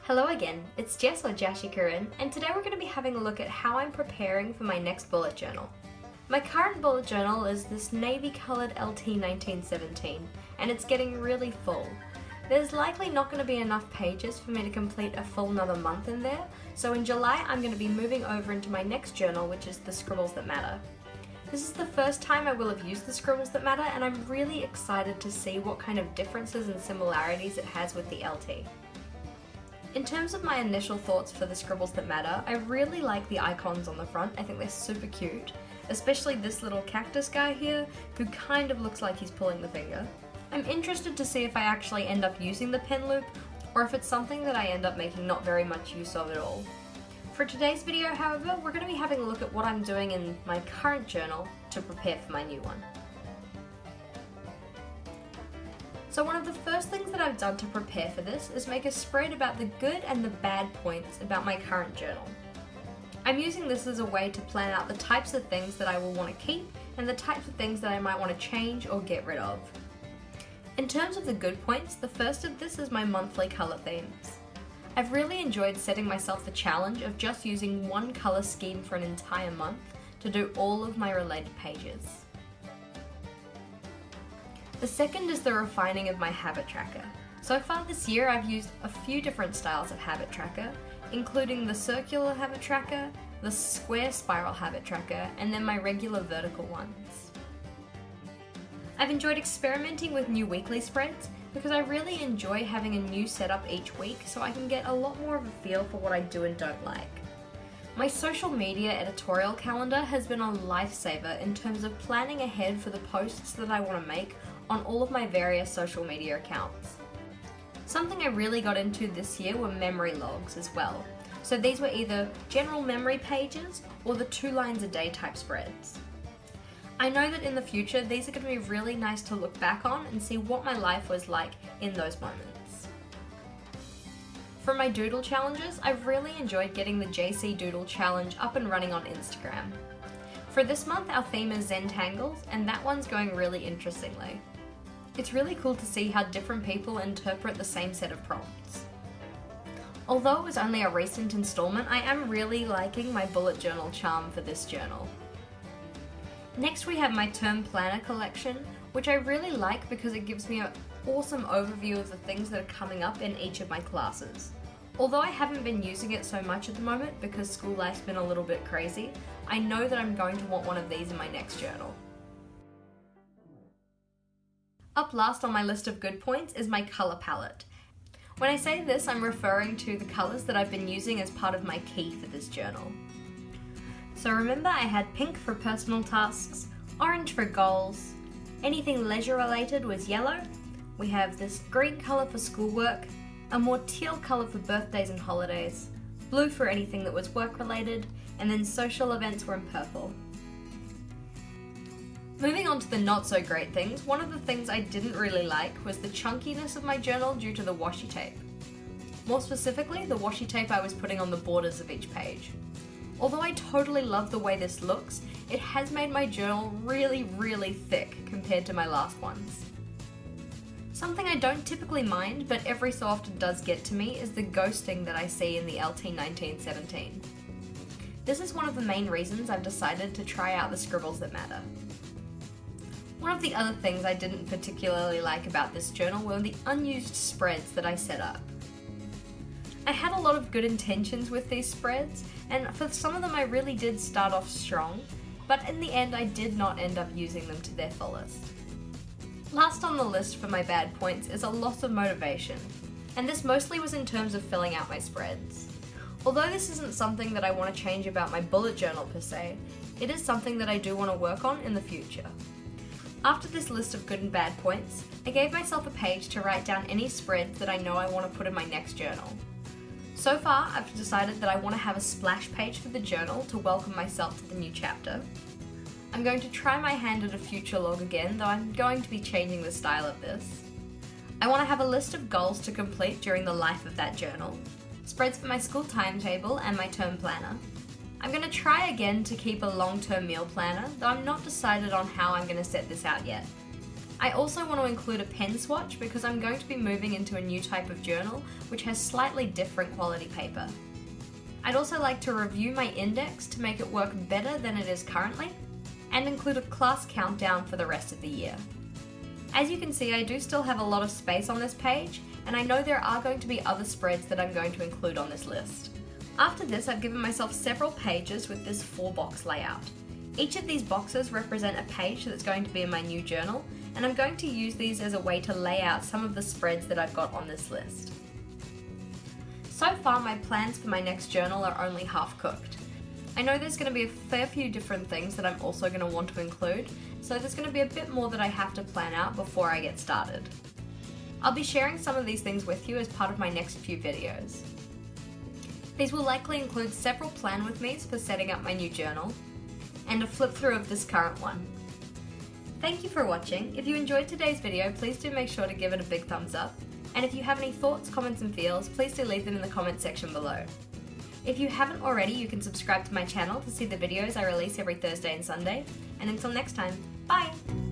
Hello again, it's Jess or JashiiCorrin, and today we're going to be having a look at how I'm preparing for my next bullet journal. My current bullet journal is this navy coloured LT 1917, and it's getting really full. There's likely not going to be enough pages for me to complete a full another month in there, so in July I'm going to be moving over into my next journal, which is the Scribbles That Matter. This is the first time I will have used the Scribbles That Matter, and I'm really excited to see what kind of differences and similarities it has with the LT. In terms of my initial thoughts for the Scribbles That Matter, I really like the icons on the front. I think they're super cute, especially this little cactus guy here, who kind of looks like he's pulling the finger. I'm interested to see if I actually end up using the pen loop, or if it's something that I end up making not very much use of at all. For today's video, however, we're going to be having a look at what I'm doing in my current journal to prepare for my new one. So one of the first things that I've done to prepare for this is make a spread about the good and the bad points about my current journal. I'm using this as a way to plan out the types of things that I will want to keep and the types of things that I might want to change or get rid of. In terms of the good points, the first of this is my monthly colour themes. I've really enjoyed setting myself the challenge of just using one colour scheme for an entire month to do all of my related pages. The second is the refining of my habit tracker. So far this year I've used a few different styles of habit tracker, including the circular habit tracker, the square spiral habit tracker, and then my regular vertical ones. I've enjoyed experimenting with new weekly spreads because I really enjoy having a new setup each week so I can get a lot more of a feel for what I do and don't like. My social media editorial calendar has been a lifesaver in terms of planning ahead for the posts that I want to make on all of my various social media accounts. Something I really got into this year were memory logs as well. So these were either general memory pages or the 2 lines a day type spreads. I know that in the future these are going to be really nice to look back on and see what my life was like in those moments. For my doodle challenges, I've really enjoyed getting the JC Doodle Challenge up and running on Instagram. For this month our theme is Zentangles, and that one's going really interestingly. It's really cool to see how different people interpret the same set of prompts. Although it was only a recent installment, I am really liking my bullet journal charm for this journal. Next we have my term planner collection, which I really like because it gives me an awesome overview of the things that are coming up in each of my classes. Although I haven't been using it so much at the moment because school life's been a little bit crazy, I know that I'm going to want one of these in my next journal. Up last on my list of good points is my colour palette. When I say this, I'm referring to the colours that I've been using as part of my key for this journal. So remember I had pink for personal tasks, orange for goals, anything leisure related was yellow, we have this green colour for schoolwork, a more teal colour for birthdays and holidays, blue for anything that was work related, and then social events were in purple. Moving on to the not so great things, one of the things I didn't really like was the chunkiness of my journal due to the washi tape. More specifically, the washi tape I was putting on the borders of each page. Although I totally love the way this looks, it has made my journal really thick compared to my last ones. Something I don't typically mind, but every so often does get to me, is the ghosting that I see in the LT 1917. This is one of the main reasons I've decided to try out the Scribbles That Matter. One of the other things I didn't particularly like about this journal were the unused spreads that I set up. I had a lot of good intentions with these spreads, and for some of them I really did start off strong, but in the end I did not end up using them to their fullest. Last on the list for my bad points is a loss of motivation, and this mostly was in terms of filling out my spreads. Although this isn't something that I want to change about my bullet journal per se, it is something that I do want to work on in the future. After this list of good and bad points, I gave myself a page to write down any spreads that I know I want to put in my next journal. So far, I've decided that I want to have a splash page for the journal to welcome myself to the new chapter. I'm going to try my hand at a future log again, though I'm going to be changing the style of this. I want to have a list of goals to complete during the life of that journal, spreads for my school timetable and my term planner. I'm going to try again to keep a long-term meal planner, though I'm not decided on how I'm going to set this out yet. I also want to include a pen swatch because I'm going to be moving into a new type of journal which has slightly different quality paper. I'd also like to review my index to make it work better than it is currently, and include a class countdown for the rest of the year. As you can see, I do still have a lot of space on this page, and I know there are going to be other spreads that I'm going to include on this list. After this, I've given myself several pages with this 4-box layout. Each of these boxes represent a page that's going to be in my new journal, and I'm going to use these as a way to lay out some of the spreads that I've got on this list. So far, my plans for my next journal are only half cooked. I know there's going to be a fair few different things that I'm also going to want to include, so there's going to be a bit more that I have to plan out before I get started. I'll be sharing some of these things with you as part of my next few videos. These will likely include several plan with me's for setting up my new journal, and a flip through of this current one. Thank you for watching. If you enjoyed today's video, please do make sure to give it a big thumbs up. And if you have any thoughts, comments and feels, please do leave them in the comment section below. If you haven't already, you can subscribe to my channel to see the videos I release every Thursday and Sunday. And until next time, bye!